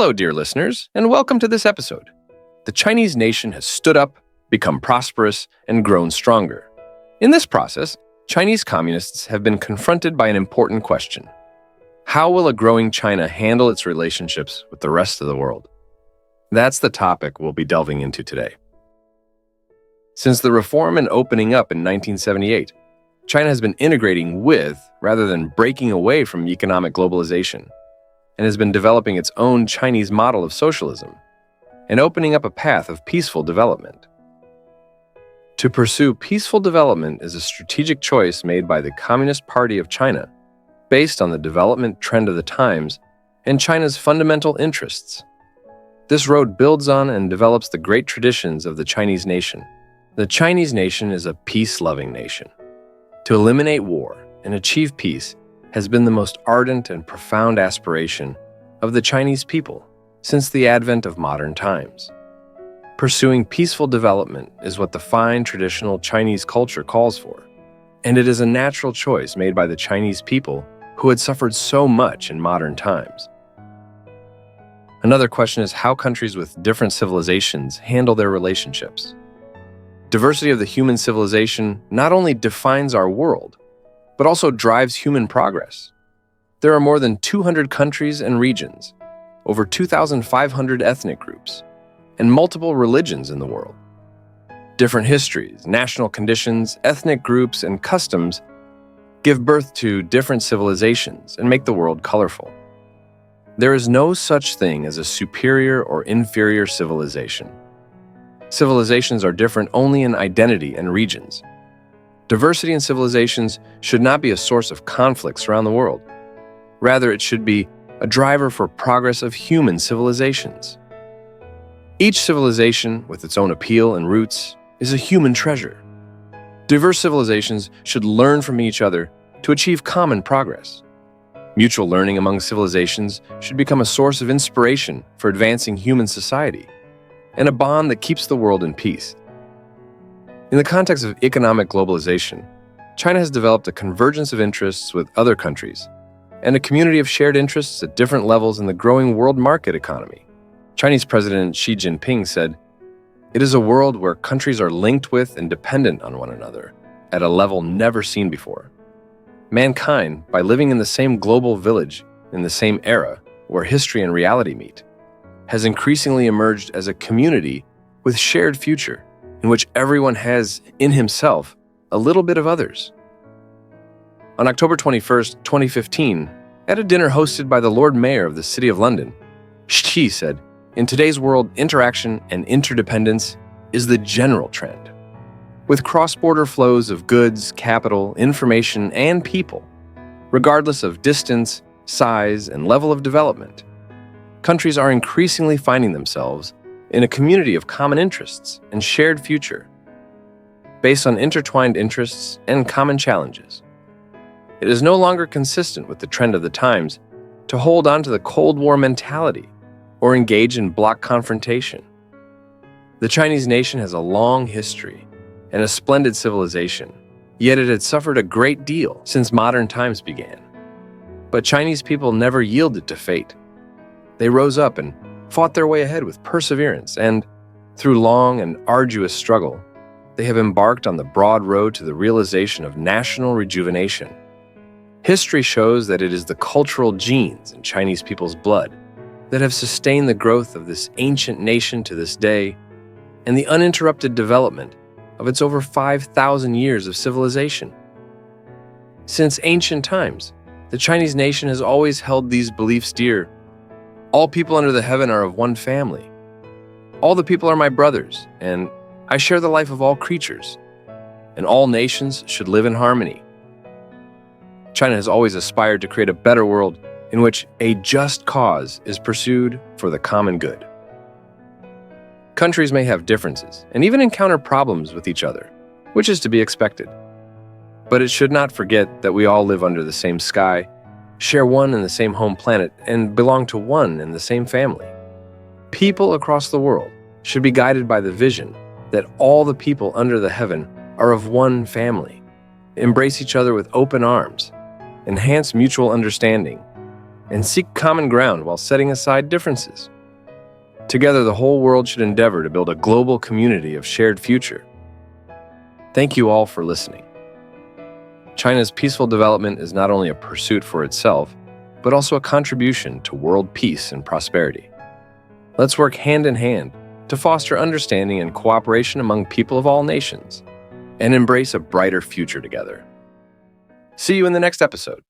Hello, dear listeners, and welcome to this episode. The Chinese nation has stood up, become prosperous, and grown stronger. In this process, Chinese communists have been confronted by an important question. How will a growing China handle its relationships with the rest of the world? That's the topic we'll be delving into today. Since the reform and opening up in 1978, China has been integrating with, rather than breaking away from economic globalization, and has been developing its own Chinese model of socialism and opening up a path of peaceful development. To pursue peaceful development is a strategic choice made by the Communist Party of China based on the development trend of the times and China's fundamental interests. This road builds on and develops the great traditions of the Chinese nation. The Chinese nation is a peace-loving nation. To eliminate war and achieve peace has been the most ardent and profound aspiration of the Chinese people since the advent of modern times. Pursuing peaceful development is what the fine traditional Chinese culture calls for, and it is a natural choice made by the Chinese people who had suffered so much in modern times. Another question is how countries with different civilizations handle their relationships. Diversity of the human civilization not only defines our world, but also drives human progress. There are more than 200 countries and regions, over 2,500 ethnic groups, and multiple religions in the world. Different histories, national conditions, ethnic groups, and customs give birth to different civilizations and make the world colorful. There is no such thing as a superior or inferior civilization. Civilizations are different only in identity and regions. Diversity in civilizations should not be a source of conflicts around the world. Rather, it should be a driver for progress of human civilizations. Each civilization, with its own appeal and roots, is a human treasure. Diverse civilizations should learn from each other to achieve common progress. Mutual learning among civilizations should become a source of inspiration for advancing human society, and a bond that keeps the world in peace. In the context of economic globalization, China has developed a convergence of interests with other countries and a community of shared interests at different levels in the growing world market economy. Chinese President Xi Jinping said, "It is a world where countries are linked with and dependent on one another at a level never seen before. Mankind, by living in the same global village in the same era where history and reality meet, has increasingly emerged as a community with shared future, in which everyone has, in himself, a little bit of others." On October 21st, 2015, at a dinner hosted by the Lord Mayor of the City of London, Xi said, "In today's world, interaction and interdependence is the general trend. With cross-border flows of goods, capital, information, and people, regardless of distance, size, and level of development, countries are increasingly finding themselves in a community of common interests and shared future, based on intertwined interests and common challenges. It is no longer consistent with the trend of the times to hold on to the Cold War mentality or engage in bloc confrontation. The Chinese nation has a long history and a splendid civilization, yet it had suffered a great deal since modern times began. But Chinese people never yielded to fate. They rose up and fought their way ahead with perseverance, and through long and arduous struggle, they have embarked on the broad road to the realization of national rejuvenation. History shows that it is the cultural genes in Chinese people's blood that have sustained the growth of this ancient nation to this day and the uninterrupted development of its over 5,000 years of civilization. Since ancient times, the Chinese nation has always held these beliefs dear. All people under the heaven are of one family. All the people are my brothers, and I share the life of all creatures, and all nations should live in harmony. China has always aspired to create a better world in which a just cause is pursued for the common good. Countries may have differences and even encounter problems with each other, which is to be expected. But it should not forget that we all live under the same sky, share one and the same home planet, and belong to one and the same family. People across the world should be guided by the vision that all the people under the heaven are of one family, embrace each other with open arms, enhance mutual understanding, and seek common ground while setting aside differences. Together, the whole world should endeavor to build a global community of shared future. Thank you all for listening. China's peaceful development is not only a pursuit for itself, but also a contribution to world peace and prosperity. Let's work hand in hand to foster understanding and cooperation among people of all nations and embrace a brighter future together. See you in the next episode.